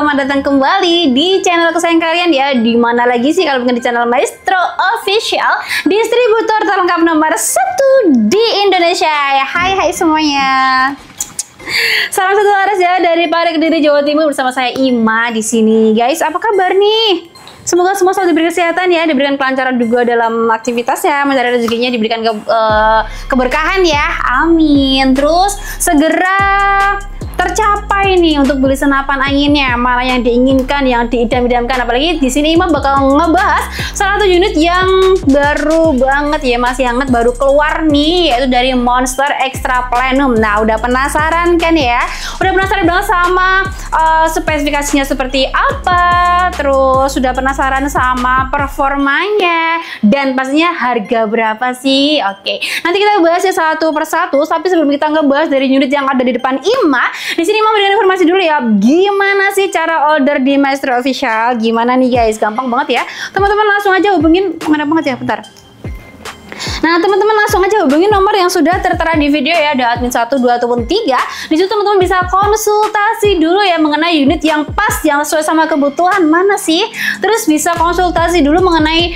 selamat datang kembali di channel kesayangan kalian ya. Di mana lagi sih kalau bukan di channel Maestro Official, distributor terlengkap nomor 1 di Indonesia. Hai semuanya. Salam satu laras ya dari Pare Kediri, Jawa Timur, bersama saya Ima di sini. Guys, apa kabar nih? Semoga semua selalu diberi kesehatan ya, diberikan kelancaran juga dalam aktivitasnya, mencari rezekinya diberikan keberkahan ya. Amin. Terus segera tercapai nih untuk beli senapan anginnya, malah yang diinginkan, yang diidam-idamkan. Apalagi di sini Ima bakal ngebahas salah satu unit yang baru banget ya, masih hangat, baru keluar nih, yaitu dari Monster Extra Plenum. Nah, udah penasaran kan ya? Udah penasaran banget sama spesifikasinya seperti apa, terus sudah penasaran sama performanya, dan pastinya harga berapa sih? Oke, nanti kita bahas ya satu persatu. Tapi sebelum kita ngebahas dari unit yang ada di depan Ima, di sini mau berikan informasi dulu ya, gimana sih cara order di Maestro Official? Gimana nih guys? Gampang banget ya. Teman-teman langsung aja hubungin, mana banget ya, bentar. Nah, teman-teman langsung aja hubungi nomor yang sudah tertera di video ya, ada admin 1, 2, ataupun 3. Di situ teman-teman bisa konsultasi dulu ya mengenai unit yang pas, yang sesuai sama kebutuhan mana sih. Terus bisa konsultasi dulu mengenai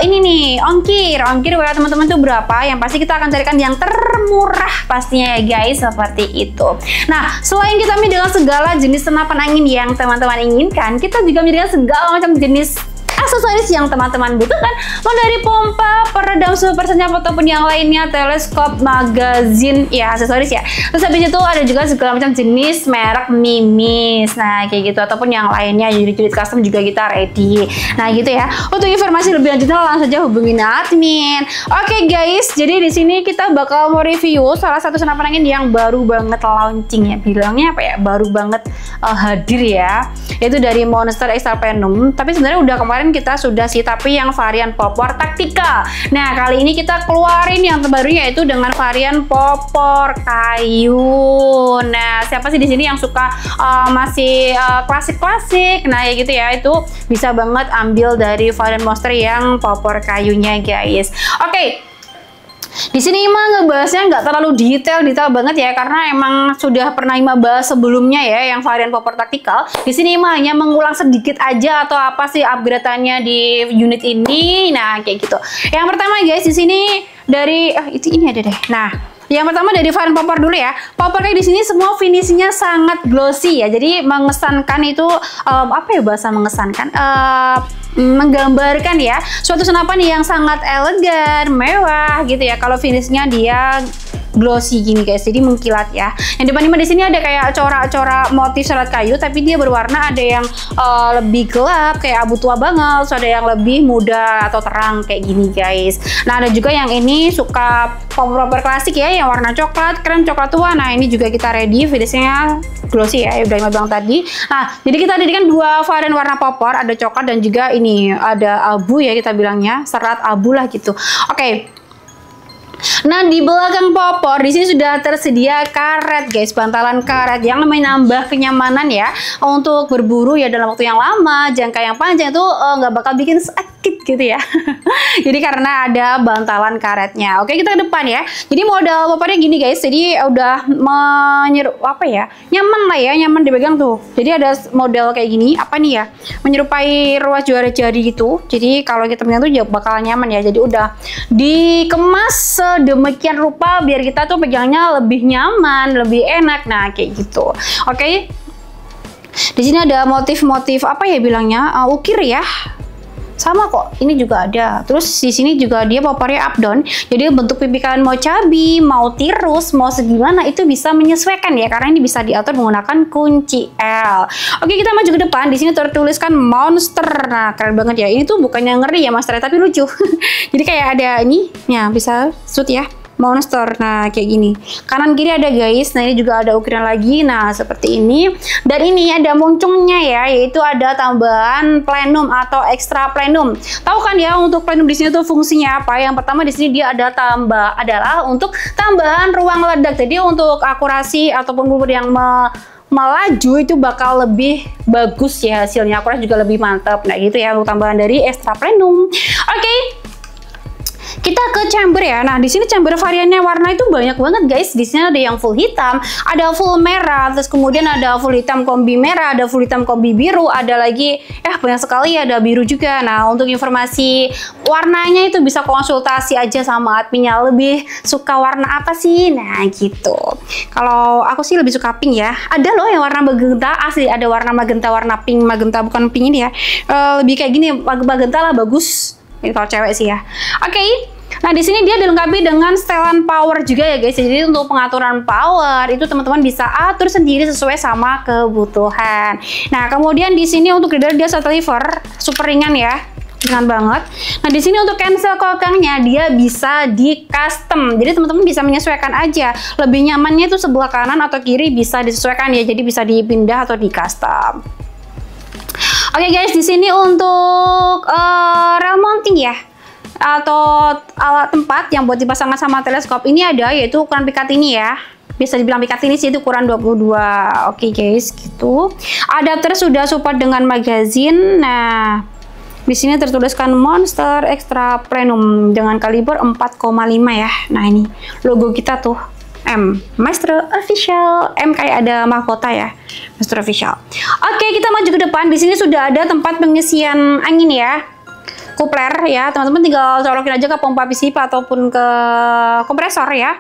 ini nih, ongkir WA teman-teman tuh berapa. Yang pasti kita akan carikan yang termurah pastinya ya guys, seperti itu. Nah, selain kita menyediakan segala jenis senapan angin yang teman-teman inginkan, kita juga menyediakan segala macam jenis aksesoris yang teman-teman butuhkan, mulai dari pompa, peredam super senyap ataupun yang lainnya, teleskop, magazin, ya aksesoris ya. Terus habis itu ada juga segala macam jenis merek Mimis, nah kayak gitu, ataupun yang lainnya, unit-unit custom juga kita ready. Nah gitu ya. Untuk informasi lebih lanjut langsung saja hubungin admin. Oke guys, jadi di sini kita bakal mau review salah satu senapan angin yang baru banget launching ya, bilangnya apa ya, baru banget hadir ya, yaitu dari Monster Extra Plenum. Tapi sebenarnya udah kemarin kita sudah sih, tapi yang varian popor taktikal. Nah, kali ini kita keluarin yang terbarunya, yaitu dengan varian popor kayu. Nah, siapa sih di sini yang suka masih klasik-klasik? Nah, ya gitu ya, itu bisa banget ambil dari varian Monster yang popor kayunya, guys. Oke. Di sini Ima ngebahasnya nggak terlalu detail banget ya, karena emang sudah pernah Ima bahas sebelumnya ya, yang varian popor taktikal. Di sini Ima hanya mengulang sedikit aja atau apa sih upgrade-annya di unit ini. Nah, kayak gitu. Yang pertama guys, di sini dari ini ada deh. Nah, yang pertama dari varian popor dulu ya. Popor kayak di sini semua finishnya sangat glossy ya. Jadi mengesankan itu apa ya bahasa mengesankan? Menggambarkan ya suatu senapan yang sangat elegan, mewah gitu ya. Kalau finishnya dia glossy gini guys, jadi mengkilat ya. Yang depan Ima di sini ada kayak corak-corak motif serat kayu, tapi dia berwarna, ada yang lebih gelap kayak abu tua banget, so ada yang lebih muda atau terang kayak gini guys. Nah, ada juga yang ini suka popor klasik ya, yang warna coklat, krem coklat tua. Nah, ini juga kita ready, finishnya glossy ya, udah Ima bilang tadi. Nah, jadi kita jadikan dua varian warna popor, ada coklat dan juga ini ada abu ya, kita bilangnya serat abu lah gitu. Oke. Nah, di belakang popor di sini sudah tersedia karet guys, bantalan karet yang menambah kenyamanan ya untuk berburu ya dalam waktu yang lama, jangka yang panjang itu nggak bakal bikin sakit gitu ya. Jadi karena ada bantalan karetnya. Oke, kita ke depan ya. Jadi modal popornya gini guys, jadi udah apa ya, nyaman lah ya, nyaman dipegang tuh. Jadi ada model kayak gini, apa nih ya, menyerupai ruas jari gitu. Jadi kalau kita pegang tuh ya bakal nyaman ya. Jadi udah dikemas demikian rupa biar kita tuh pegangnya lebih nyaman, lebih enak. Nah, kayak gitu. Oke. Di sini ada motif-motif apa ya bilangnya? Ukir ya. Sama kok, ini juga ada. Terus di sini juga dia popornya up down. Jadi bentuk pipi kalian mau cabi, mau tirus, mau segimana itu bisa menyesuaikan ya, karena ini bisa diatur menggunakan kunci L. Oke, kita maju ke depan. Di sini tertuliskan Monster. Nah, keren banget ya. Ini tuh bukannya ngeri ya Monster, tapi lucu. Jadi kayak ada ini, ya bisa shoot ya. Monster, nah kayak gini, kanan kiri ada guys. Nah, ini juga ada ukiran lagi, nah seperti ini. Dan ini ada muncungnya ya, yaitu ada tambahan plenum atau extra plenum. Tahu kan ya untuk plenum di sini tuh fungsinya apa? Yang pertama di sini dia ada adalah untuk tambahan ruang ledak. Jadi untuk akurasi ataupun yang melaju itu bakal lebih bagus ya hasilnya, akurasi juga lebih mantap. Nah gitu ya untuk tambahan dari extra plenum. Oke. Kita ke chamber ya. Nah, di sini chamber variannya warna itu banyak banget guys. Di sini ada yang full hitam, ada full merah, terus kemudian ada full hitam kombi merah, ada full hitam kombi biru, ada lagi banyak sekali, ada biru juga. Nah, untuk informasi warnanya itu bisa konsultasi aja sama adminnya, lebih suka warna apa sih? Nah, gitu. Kalau aku sih lebih suka pink ya. Ada loh yang warna magenta, asli ada warna magenta, warna pink magenta, bukan pink ini ya. Lebih kayak gini, magenta lah bagus. Ini kalau cewek sih ya. Oke. Nah, di sini dia dilengkapi dengan setelan power juga ya guys. Jadi untuk pengaturan power itu teman-teman bisa atur sendiri sesuai sama kebutuhan. Nah, kemudian di sini untuk grinder dia satu lever, super ringan ya. Ringan banget. Nah, di sini untuk cancel kokangnya dia bisa di custom. Jadi teman-teman bisa menyesuaikan aja. Lebih nyamannya itu sebelah kanan atau kiri bisa disesuaikan ya. Jadi bisa dipindah atau di custom. Oke guys, di sini untuk rail mounting ya, atau alat tempat yang buat dipasangkan sama teleskop ini ada, yaitu ukuran pikat ini ya. Bisa dibilang pikat ini sih itu ukuran 22. Oke guys, gitu. Adapter sudah support dengan magazine. Nah, di sini tertuliskan Monster Extra Premium dengan kaliber 4,5 ya. Nah, ini logo kita tuh. M, Maestro Official. M kayak ada mahkota ya, Maestro Official. Oke, kita maju ke depan. Di sini sudah ada tempat pengisian angin ya, kupler ya. Teman-teman tinggal colokin aja ke pompa PCP ataupun ke kompresor ya.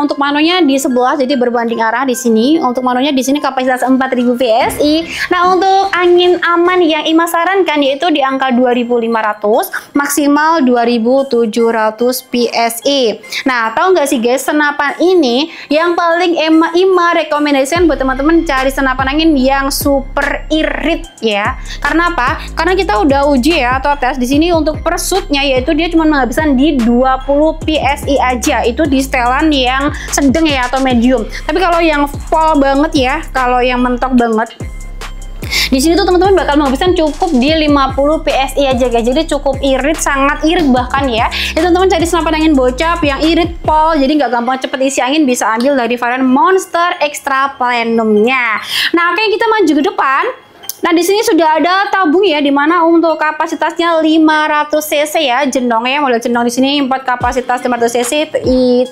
Untuk manonya di sebelah, jadi berbanding arah di sini. Untuk manonya di sini kapasitas 4000 PSI. Nah, untuk angin aman yang Ima sarankan yaitu di angka 2500, maksimal 2700 PSI. Nah, tahu nggak sih guys, senapan ini yang paling Ima rekomendasikan buat teman-teman cari senapan angin yang super irit ya. Karena apa? Karena kita udah uji ya atau tes di sini untuk persutnya, yaitu dia cuma menghabiskan di 20 PSI aja, itu di setelan yang sedang ya atau medium. Tapi kalau yang full banget ya, kalau yang mentok banget di sini tuh teman-teman bakal menghabiskan cukup di 50 PSI aja guys. Jadi cukup irit, sangat irit bahkan ya. Itu teman-teman cari senapan angin bocap yang irit pol, jadi nggak gampang cepet isi angin, bisa ambil dari varian Monster Extra Premiumnya. Nah, oke, kita maju ke depan. Nah, di sini sudah ada tabung ya, dimana untuk kapasitasnya 500 cc ya, jendongnya model jendong di sini import kapasitas 500 cc,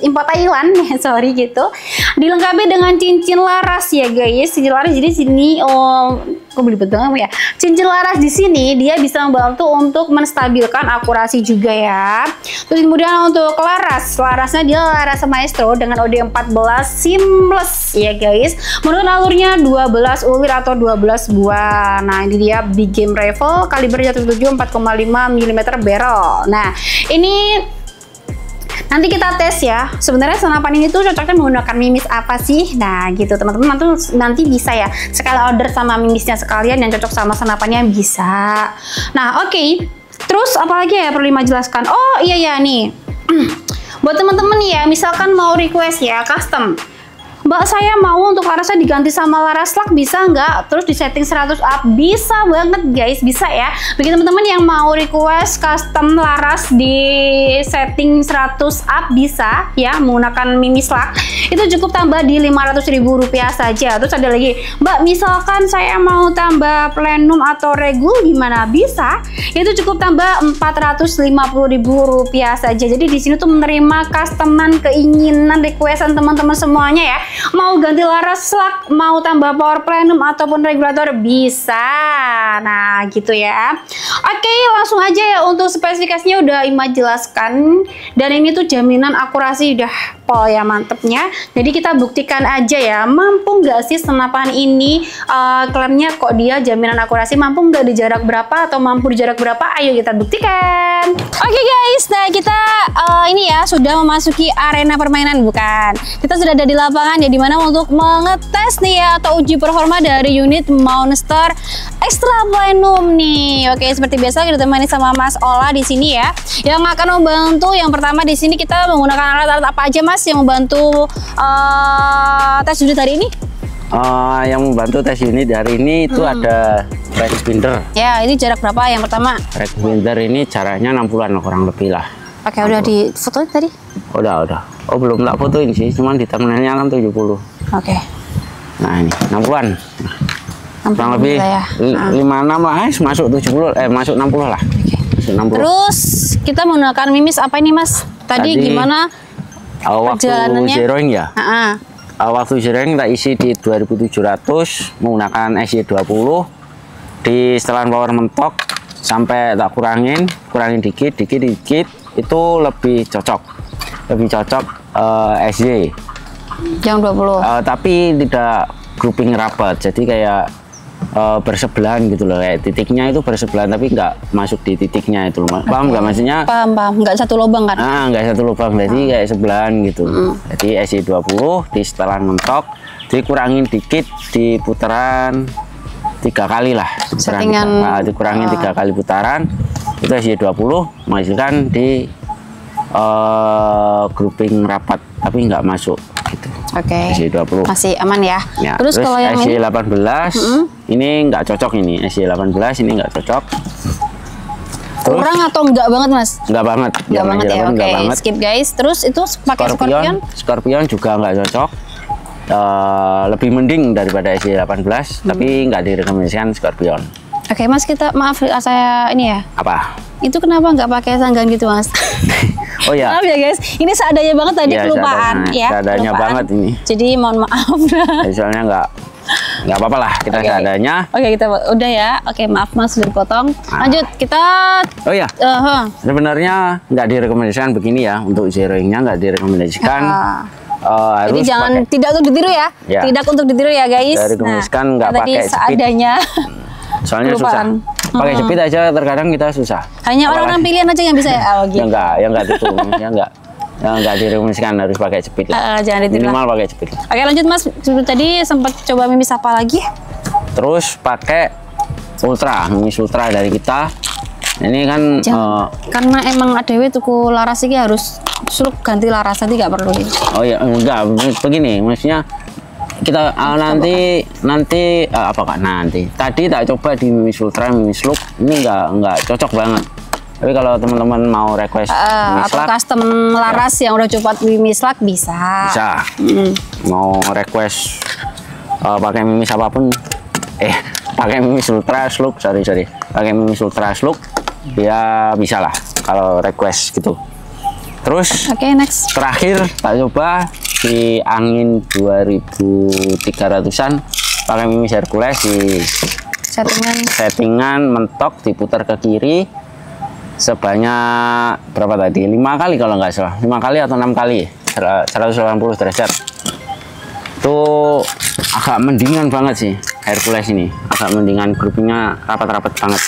import Thailand ya, sorry gitu. Dilengkapi dengan cincin laras ya guys, cincin laras. Jadi sini kok belibet banget ya. Cincin laras di sini dia bisa membantu untuk menstabilkan akurasi juga ya. Terus kemudian untuk larasnya dia laras Maestro dengan OD14 seamless ya guys. Menurut alurnya 12 ulir atau 12 buah. Nah, ini dia big game rifle kaliber 107 4,5 mm barrel. Nah, ini nanti kita tes ya. Sebenarnya senapan ini tuh cocoknya menggunakan mimis apa sih? Nah, gitu teman-teman. Nanti bisa ya sekali order sama mimisnya sekalian yang cocok sama senapannya bisa. Nah, oke. Terus apalagi ya perlu Ima jelaskan? Oh iya ya nih. Buat teman-teman ya, misalkan mau request ya custom. Mbak, saya mau untuk larasnya diganti sama laras slug, bisa nggak? Terus di setting 100 up, bisa banget guys, bisa ya. Bagi teman-teman yang mau request custom laras di setting 100 up bisa ya, menggunakan mimi slug. Itu cukup tambah di Rp500.000 saja. Terus ada lagi, Mbak, misalkan saya mau tambah plenum atau regul gimana? Bisa. Itu cukup tambah Rp450.000 saja. Jadi di sini tuh menerima customan, keinginan, requestan teman-teman semuanya ya. Mau ganti laras slug, mau tambah power plenum ataupun regulator bisa. Nah, gitu ya. Oke, langsung aja ya, untuk spesifikasinya udah Ima jelaskan. Dan ini tuh jaminan akurasi udah pol ya, mantepnya. Jadi kita buktikan aja ya, mampu nggak sih senapan ini, klaimnya kok dia jaminan akurasi, mampu nggak di jarak berapa atau mampu di jarak berapa? Ayo kita buktikan. Oke guys, nah kita ini ya sudah memasuki arena permainan, bukan? Kita sudah ada di lapangan ya, dimana untuk mengetes nih ya atau uji performa dari unit Monster Extra Premium nih. Oke, seperti biasa kita ditemani sama Mas Ola di sini ya, yang akan membantu. Yang pertama di sini kita menggunakan alat-alat apa aja Mas yang membantu tes unit hari ini? Yang membantu tes unit hari ini itu ada range binder. Ya, ini jarak berapa yang pertama? Range binder ini jaraknya 60-an kurang lebih lah. Oke, udah di fotoin tadi? Udah. Oh, belum tak fotoin sih, cuman di thumbnailnya kan 70. Oke. Nah, ini 60-an. Kurang lebih ya. 56 lah, masuk 70, masuk 60 lah. Oke. 60. Terus kita menggunakan mimis apa ini Mas? Tadi gimana waktu perjalanannya? zeroing ya? Waktu zeroing kita isi di 2700 menggunakan SY20. Di setelan power mentok sampai tak kurangin dikit itu lebih cocok SY yang 20. tapi tidak grouping rapat, jadi kayak bersebelahan gitu loh, kayak titiknya itu bersebelahan tapi nggak masuk di titiknya itu loh. Paham nggak maksudnya? Paham, nggak satu lubang kan? Nggak satu lubang, jadi kayak sebelahan gitu. Jadi SY20 di setelan mentok dikurangin dikit di putaran 3 kali lah, dikurangin 3 kali putaran, itu SY20 menghasilkan di grouping rapat tapi nggak masuk gitu. SY20 masih aman ya. Terus kalau yang SY18 ini nggak cocok, ini SY18 ini nggak cocok. Terus, kurang atau enggak banget Mas? Enggak banget ya. Banget. Skip guys. Terus itu pakai Scorpion juga nggak cocok. Lebih mending daripada SY18 tapi nggak direkomendasikan Scorpion. Mas, kita maaf saya ini ya. Apa? Itu kenapa nggak pakai sanggan gitu Mas? Oh ya. Maaf ya guys, ini seadanya banget tadi, kelupaan ya. Seadanya banget ini. Jadi mohon maaf. Soalnya nggak apa-apa lah, kita seadanya. Kita udah ya. Maaf Mas sudah dipotong. Lanjut kita. Oh ya. Sebenarnya nggak direkomendasikan begini ya, untuk zeroingnya nggak direkomendasikan. Jadi jangan tidak untuk ditiru ya. Tidak untuk ditiru ya guys. Direkomendasikan nggak pakai jepit. Seadanya. Soalnya susah. Pakai jepit aja terkadang kita susah. Hanya orang-orang pilihan aja yang bisa ya. Gitu. Yang enggak itu, yang enggak direkomendasikan harus pakai jepit. Jangan ditiru. Minimal pakai jepit. Lanjut Mas. Tadi sempat coba mimis apa lagi? Terus pakai mimis ultra dari kita. Ini kan karena emang ADW tuku laras ini harus slug ganti laras, nanti nggak perlu. Enggak begini, maksudnya kita nanti tadi tak coba di mimis ultra, mimis slug ini nggak cocok banget. Tapi kalau teman-teman mau request atau custom laras yang udah coba mimis slug bisa. Mau request pakai mimis apapun, pakai mimis ultra slug, pakai mimis ultra slug ya bisa lah kalau request gitu. Terus next terakhir tak coba di angin 2300-an pakai mimis Hercules di settingan mentok, diputar ke kiri sebanyak berapa tadi? 5 kali kalau nggak salah, 5 kali atau 6 kali 180 derajat. Itu agak mendingan banget sih Hercules ini, agak mendingan, groupingnya rapat-rapat banget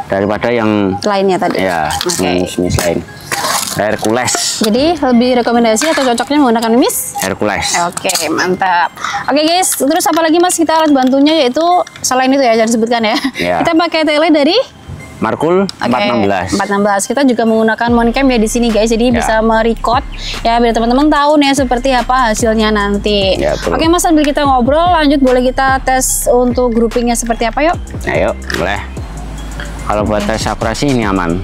daripada yang lainnya tadi ya. Mimis lain Hercules. Jadi lebih rekomendasi atau cocoknya menggunakan mimis Hercules. Mantap. Guys, terus apa lagi Mas, kita alat bantunya yaitu selain itu ya, jangan disebutkan ya. Kita pakai tele dari Markul 416. Kita juga menggunakan moncam ya di sini guys, jadi bisa merecord ya biar teman-teman tahu nih seperti apa hasilnya nanti. Mas, sambil kita ngobrol lanjut, boleh kita tes untuk groupingnya seperti apa yuk? Ayo, boleh. Kalau buat tes akurasi ini aman,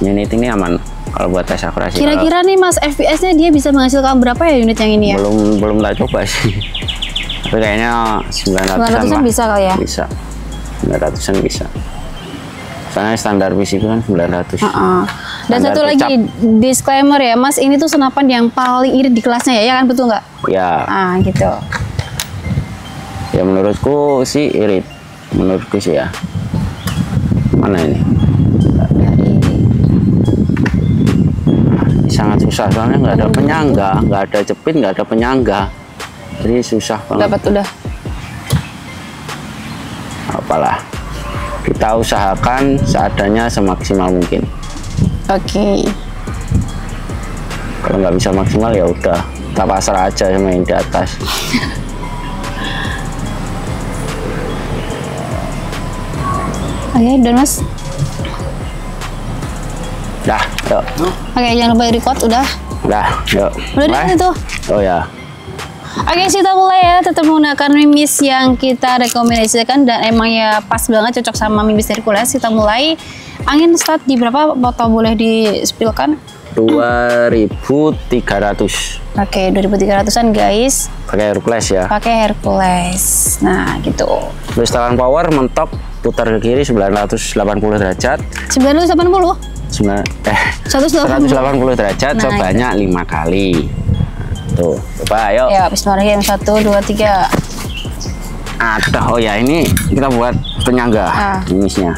unit ini aman. Kalau buat tes akurasi. Kira-kira nih Mas, FPS-nya dia bisa menghasilkan berapa ya unit yang ini ya? Belum tak coba sih. Tapi kayaknya 900-an bisa kali ya? Bisa. 900-an bisa. Soalnya standar PC itu kan 900. Dan satu lagi disclaimer ya Mas, ini tuh senapan yang paling irit di kelasnya ya, kan betul nggak? Ya. Gitu. Ya menurutku sih irit. Menurutku sih ya. Mana ini? Sangat susah soalnya nggak ada penyangga, nggak ada jepit, nggak ada penyangga, jadi susah banget. Dapat udah. Apalah, kita usahakan seadanya semaksimal mungkin. Kalau nggak bisa maksimal ya udah, kita pasrah aja sama yang di atas. Dan Mas. Dah, yuk. Jangan lupa record udah. Yuk. Udah itu. Oh ya. Kita mulai ya, tetap menggunakan mimis yang kita rekomendasikan dan emang ya pas banget cocok sama mimis Hercules. Kita mulai. Angin start di berapa? Foto boleh di-spillkan? 2300. 2300-an guys. Pakai Hercules ya. Pakai Hercules. Nah, gitu. Setelan power mentok putar ke kiri 980 derajat. 980? 180 derajat, nah, cobanya 5 kali. Tuh, coba ayo. Ya, bismillahirrahmanirrahim. 1, 2, 3. Ada, oh ya ini kita buat penyangga jenisnya.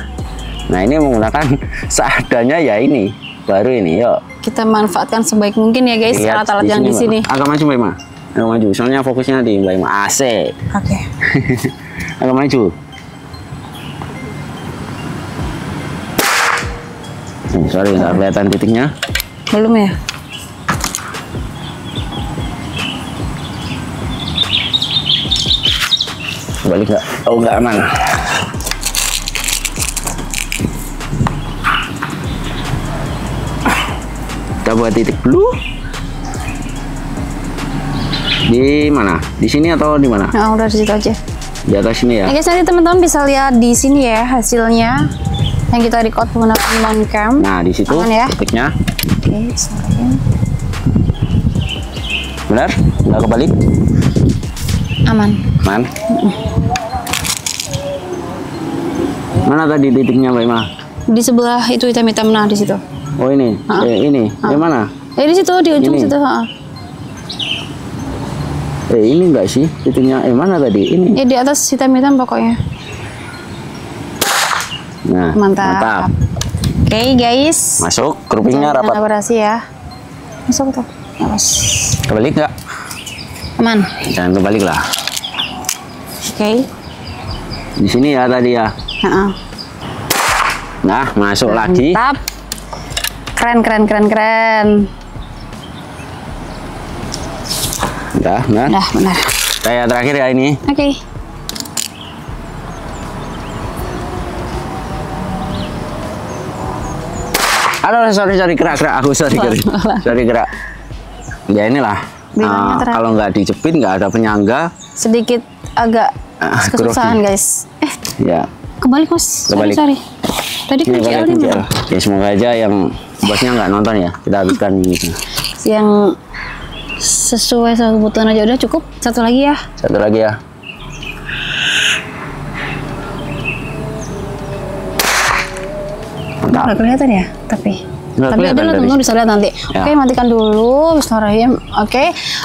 Nah ini menggunakan seadanya ya ini, baru ini, yuk. Kita manfaatkan sebaik mungkin ya guys alat-alat yang di sini. Agak maju Mbak Ima, agak maju. Soalnya fokusnya di Mbak Ima. AC. Oke. Agak maju. Sorry nggak kelihatan titiknya. Belum ya. Balik nggak? Oh nggak aman. Kita buat titik dulu. Di mana? Di sini atau di mana? Nah, udah di situ aja. Di atas sini ya. Guys, nanti teman-teman bisa lihat di sini ya hasilnya yang kita record menggunakan Moncam. Nah, di situ ya titiknya. Oke, sorry. Benar? Nggak kebalik? Aman. Aman. Mana tadi titiknya Mbak Ima? Di sebelah itu hitam-hitam, nah di situ. Oh ini, ini, mana? Di situ di ujung ini. situ. Ini enggak sih titiknya? Mana tadi? Ini. Ya di atas hitam-hitam pokoknya. Nah, mantap. Oke guys. Masuk, kerupingnya rapat. Kolaborasi ya. Masuk tuh. Kebalik nggak? Aman. Jangan kebalik lah. Oke. Di sini ya tadi ya. Nah, masuk lagi. Mantap. Keren. Udah, benar. Udah, benar. Kayak terakhir ya ini. Oke. Aduh, sorry gerak. Aku sorry gerak. Ya inilah. Kalau nggak dijepit nggak ada penyangga. Sedikit agak kesusahan guys. Ya. Kebalik mas. Kebalik. Sorry. Tadi kunci L di mana? Ya semoga aja yang bosnya nggak nonton ya. Kita habiskan gitu. Yang sesuai sama kebutuhan aja udah cukup. Satu lagi ya. Satu lagi ya. Nggak kelihatan ya, tapi ada lah teman-teman bisa lihat nanti. Ya. Oke, matikan dulu. Bismillahirrahmanirrahim.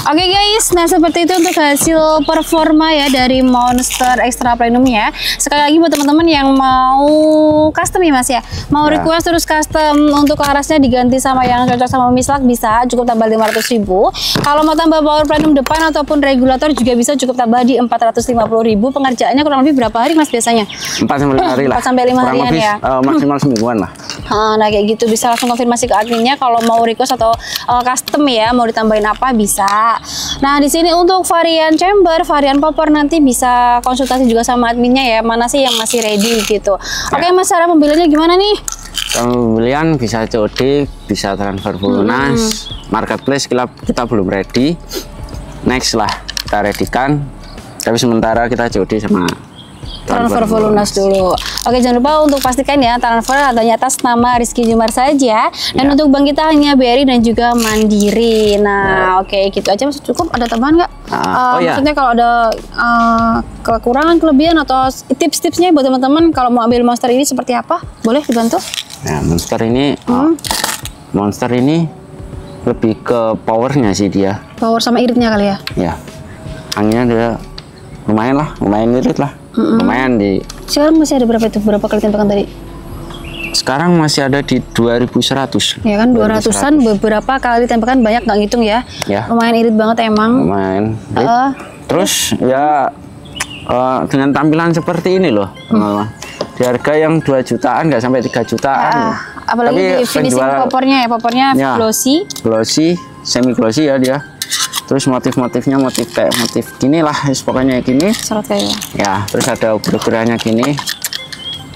Oke guys, nah seperti itu untuk hasil performa ya dari Monster Extra Premium ya. Sekali lagi buat teman-teman yang mau custom ya mas ya, mau request terus custom untuk larasnya diganti sama yang cocok sama mislak bisa, cukup tambah 500.000. Kalau mau tambah power premium depan ataupun regulator juga bisa, cukup tambah di 450.000. Pengerjaannya kurang lebih berapa hari mas biasanya? 4 sampai 5 hari lah. 4 sampai 5 harian ya. Maksimal semingguan lah. Nah kayak gitu bisa langsung konfirmasi ke adminnya kalau mau request atau custom ya, mau ditambahin apa bisa. Nah di sini untuk varian chamber, varian popor nanti bisa konsultasi juga sama adminnya ya, mana sih yang masih ready gitu. Oke mas, cara pembeliannya gimana nih? Pembelian bisa COD, bisa transfer full lunas. Marketplace kita belum ready. Next lah kita readykan. Tapi sementara kita COD sama transfer full lunas dulu. Oke, jangan lupa untuk pastikan ya transfer adanya atas nama Rizky Jumar saja. Dan untuk bank kita hanya BRI dan juga Mandiri. Nah, oke gitu aja mas, cukup. Ada tambahan nggak? Maksudnya kalau ada kekurangan, kelebihan atau tips-tipsnya buat teman-teman kalau mau ambil Monster ini seperti apa? Boleh dibantu? Nah, Monster ini lebih ke powernya sih dia. Power sama iritnya kali ya? Ya, anginnya dia lumayan irit lah. Lumayan di. Sekarang masih ada berapa itu? Berapa kali tembakan tadi? Sekarang masih ada di 2100. Ya kan 200-an beberapa kali tembakan, banyak nggak ngitung ya. Lumayan irit banget emang. Lumayan. Terus ya dengan tampilan seperti ini loh. Di harga yang 2 jutaan nggak sampai 3 jutaan. Apalagi di finishing popornya ya, glossy, semi glossy ya dia. Terus motif-motifnya kayak motif gini lah, pokoknya gini. Sorot kayak ya. Terus ada ukurannya gini.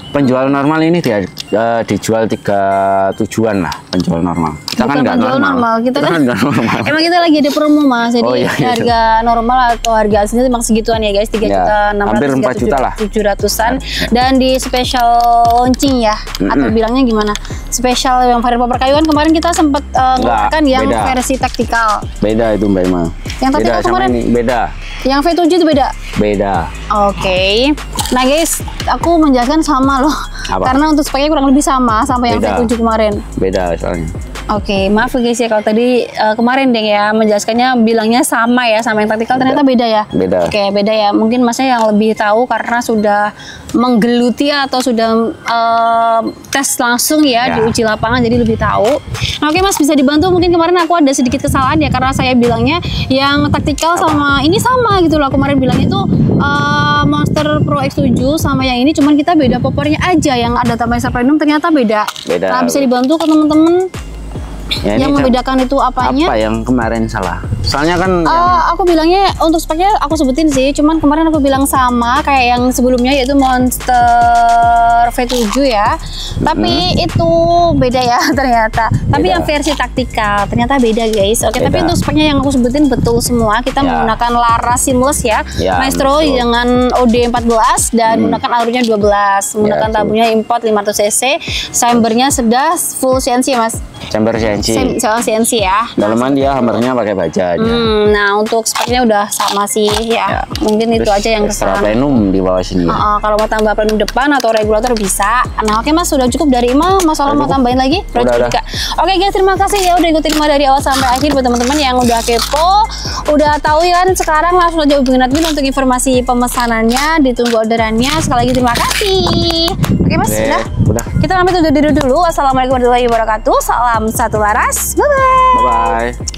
Penjual normal ini dia dijual 37-an lah, penjual normal. Kita kan nggak normal. Kita kan nggak normal. Emang kita lagi ada promo mas, jadi harga normal atau harga aslinya memang segituan ya guys, 3.600.000, hampir 4 juta lah, 700-an. Dan di special launching ya, atau bilangnya gimana? Spesial yang varian popor kayu kan kemarin kita sempat ngeluarkan yang versi taktikal. Beda itu Mbak Ima. Yang taktikal kemarin beda. Yang V7 itu beda? Beda. Oke. Nah guys, aku menjelaskan sama loh. Apa? Karena untuk speknya kurang lebih sama yang Beda. V7 kemarin. Beda soalnya. Oke, maaf guys ya kalau tadi kemarin deh ya menjelaskannya bilangnya sama ya sama yang taktikal, ternyata beda ya. Beda. Oke, beda ya. Mungkin masnya yang lebih tahu karena sudah menggeluti atau sudah tes langsung ya di uji lapangan, jadi lebih tahu. Nah, oke Mas, bisa dibantu mungkin kemarin aku ada sedikit kesalahan ya karena saya bilangnya yang taktikal sama ini sama gitu loh. Kemarin bilangnya itu Monster Pro X7 sama yang ini, cuman kita beda popornya aja, yang ada tambahan Premium ternyata beda. Beda. Nah, bisa dibantu ke teman-teman Ya, yang membedakan itu apanya? Apa yang kemarin salah? Soalnya kan aku bilangnya untuk speknya aku sebutin sih, cuman kemarin aku bilang sama kayak yang sebelumnya yaitu Monster V7 ya. Tapi itu beda ya ternyata. Tapi yang versi taktikal ternyata beda guys. Oke, tapi untuk speknya yang aku sebutin betul semua. Kita menggunakan Laras Seamless ya. Maestro dengan OD14 dan menggunakan alurnya 12. Menggunakan tabungnya import 500 cc. Chambernya sudah full CNC ya Mas. Chamber CNC. CNC ya. Dalaman dia hammernya pakai baja aja. Nah untuk speknya udah sama sih ya. Mungkin itu aja yang kesalahan. Plenum di bawah sini. Kalau mau tambah plenum depan atau regulator bisa. Nah oke Mas, sudah cukup dari Ima. Mas Ola mau tambahin lagi? Udah. Oke guys, terima kasih ya udah ikutin Ima dari awal sampai akhir. Buat teman-teman yang udah kepo, udah tahu ya kan, sekarang langsung aja hubungin admin untuk informasi pemesanannya, ditunggu orderannya. Sekali lagi terima kasih. Oke Mas, udah. Kita pamit undur diri dulu. Wassalamualaikum warahmatullahi wabarakatuh. Salam satu laras. Bye bye. Bye bye.